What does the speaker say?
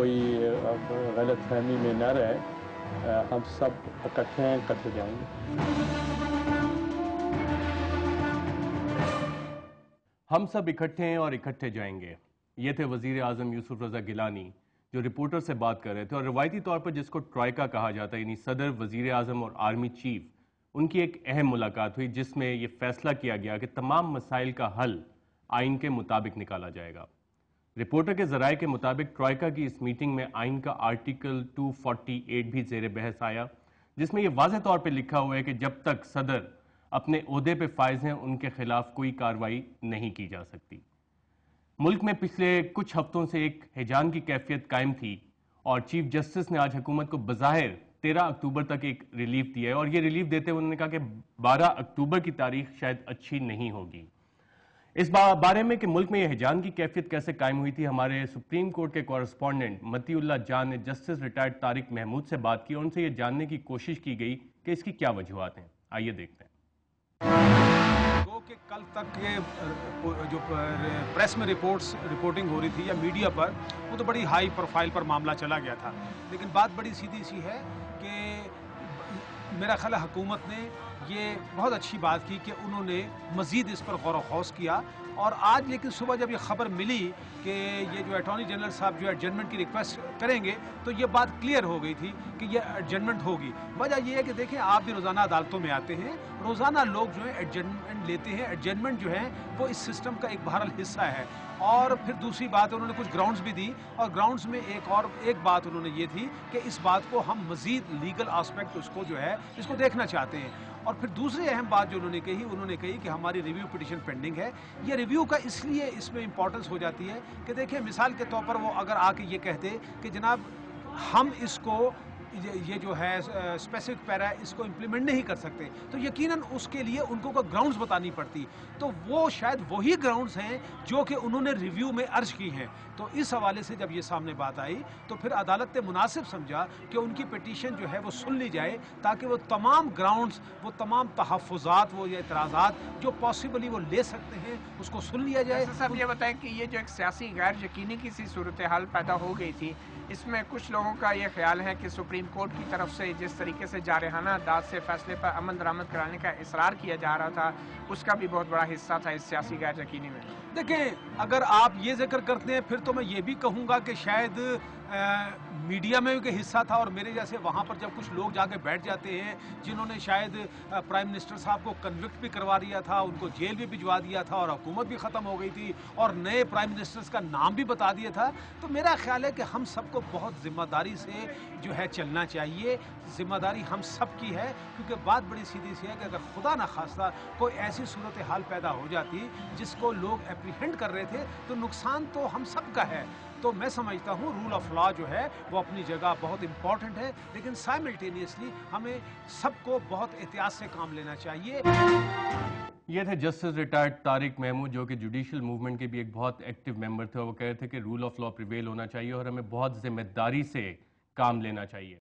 کوئی غلط فہمی میں نہ رہے، ہم سب اکٹھے ہیں، اکٹھے جائیں گے۔ ہم سب اکٹھے ہیں اور اکٹھے جائیں گے، یہ تھے وزیر اعظم یوسف رضا گیلانی جو رپورٹر سے بات کر رہے تھے، اور روایتی طور پر جس کو ٹرائیکا کہا جاتا ہے، یعنی صدر، وزیر اعظم اور آرمی چیف، ان کی ایک اہم ملاقات ہوئی جس میں یہ فیصلہ کیا گیا کہ تمام مسائل کا حل آئین کے مطابق نکالا جائے گا۔ رپورٹر کے ذرائع کے مطابق ٹرائیکا کی اس میٹنگ میں آئین کا آرٹیکل 248 بھی زیر بحث آیا، جس میں یہ واضح طور پہ لکھا ہوا ہے کہ جب تک صدر اپنے عہدے پہ فائز ہیں ان کے خلاف کوئی کارروائی نہیں کی جا سکتی۔ ملک میں پچھلے کچھ ہفتوں سے ایک ہیجان کی کیفیت قائم تھی، اور چیف جسٹس نے آج حکومت کو بظاہر 13 اکتوبر تک ایک ریلیف دیا ہے، اور یہ ریلیف دیتے ہوئے انہوں نے کہا کہ 12 اکتوبر کی تاریخ شاید اچھی نہیں ہوگی۔ اس بارے میں کہ ملک میں یہ ہیجان کی کیفیت کیسے قائم ہوئی تھی، ہمارے سپریم کورٹ کے کورسپونڈنٹ متی اللہ جان نے جسٹس ریٹائرڈ طارق محمود سے بات کی، اور ان سے یہ جاننے کی کوشش کی گئی کہ اس کی کیا وجوہات ہیں۔ آئیے دیکھتے ہیں۔ کہ کل تک جو پریس میں رپورٹنگ ہو رہی تھی یا میڈیا پر، وہ تو بڑی ہائی پروفائل پر معاملہ چلا گیا تھا، لیکن بات بڑی سیدھی سی ہے کہ میرا خیال ہے حکومت نے یہ بہت اچھی بات کی کہ انہوں نے مزید اس پر غور و خوض کیا، اور آج لیکن صبح جب یہ خبر ملی کہ یہ جو اٹارنی جنرل صاحب جو ایڈجرنمنٹ کی ریکویسٹ کریں گے، تو یہ بات کلیئر ہو گئی تھی کہ یہ ایڈجرنمنٹ ہوگی۔ وجہ یہ ہے کہ دیکھیں، آپ بھی روزانہ عدالتوں میں آتے ہیں، روزانہ لوگ جو ہیں ایڈجرنمنٹ لیتے ہیں، ایڈجرنمنٹ جو ہے وہ اس سسٹم کا ایک بہرحال حصہ ہے۔ اور پھر دوسری بات انہوں نے کچھ گراؤنڈز بھی دی، اور گراؤنڈز میں ایک بات انہوں نے یہ تھی کہ اس بات کو ہم مزید لیگل آسپیکٹ اس کو جو ہے اس کو دیکھنا چاہتے ہیں۔ اور پھر دوسری اہم بات جو انہوں نے کہی کہ ہماری ریویو پٹیشن پینڈنگ ہے۔ یہ ریویو کا اس لیے اس میں امپورٹنس ہو جاتی ہے کہ دیکھیں، مثال کے طور پر وہ اگر آ کے یہ کہتے کہ جناب ہم اس کو یہ جو ہے اسپیسیفک پیرا اس کو امپلیمنٹ نہیں کر سکتے، تو یقیناً اس کے لیے ان کو گراؤنڈز بتانی پڑتی، تو وہ شاید وہی گراؤنڈز ہیں جو کہ انہوں نے ریویو میں عرض کی ہیں۔ تو اس حوالے سے جب یہ سامنے بات آئی تو پھر عدالت نے مناسب سمجھا کہ ان کی پٹیشن جو ہے وہ سن لی جائے، تاکہ وہ تمام گراؤنڈز، وہ تمام تحفظات، وہ اعتراضات جو پاسبلی وہ لے سکتے ہیں، اس کو سن لیا جائے۔ صاحب یہ بتائیں کہ یہ جو ایک سیاسی غیر یقینی کی سی صورتحال پیدا ہو گئی تھی، اس میں کچھ لوگوں کا یہ خیال ہے کہ سپریم کورٹ کی طرف سے جس طریقے سے جارحانہ انداز سے فیصلے پر عمل درآمد کرانے کا اصرار کیا جا رہا تھا، اس کا بھی بہت بڑا حصہ تھا اس سیاسی غیر یقینی میں۔ دیکھیں، اگر آپ یہ ذکر کرتے ہیں پھر تو میں یہ بھی کہوں گا کہ شاید میڈیا میں بھی حصہ تھا، اور میرے جیسے وہاں پر جب کچھ لوگ جا کے بیٹھ جاتے ہیں جنہوں نے شاید پرائم منسٹر صاحب کو کنوکٹ بھی کروا دیا تھا، ان کو جیل بھی بھجوا دیا تھا، اور حکومت بھی ختم ہو گئی تھی، اور نئے پرائم منسٹرز کا نام بھی بتا دیا تھا، تو میرا خیال ہے کہ ہم سب کو بہت ذمہ داری سے جو ہے چلنا چاہیے۔ ذمہ داری ہم سب کی ہے، کیونکہ بات بڑی سیدھی سی ہے کہ اگر خدا نخواستہ کوئی ایسی صورتحال پیدا ہو جاتی جس کو لوگ اپریہینڈ کر رہے تھے، تو نقصان تو ہم سب کا ہے۔ تو میں سمجھتا ہوں رول آف لا جو ہے وہ اپنی جگہ بہت امپورٹنٹ ہے، لیکن سائملٹینیسلی ہمیں سب کو بہت احتیاط سے کام لینا چاہیے۔ یہ تھے جسٹس ریٹائرڈ طارق محمود، جو کہ جوڈیشل موومنٹ کے بھی ایک بہت ایکٹیو ممبر تھے، اور وہ کہہ رہے تھے کہ رول آف لا پریویل ہونا چاہیے اور ہمیں بہت ذمہ داری سے کام لینا چاہیے۔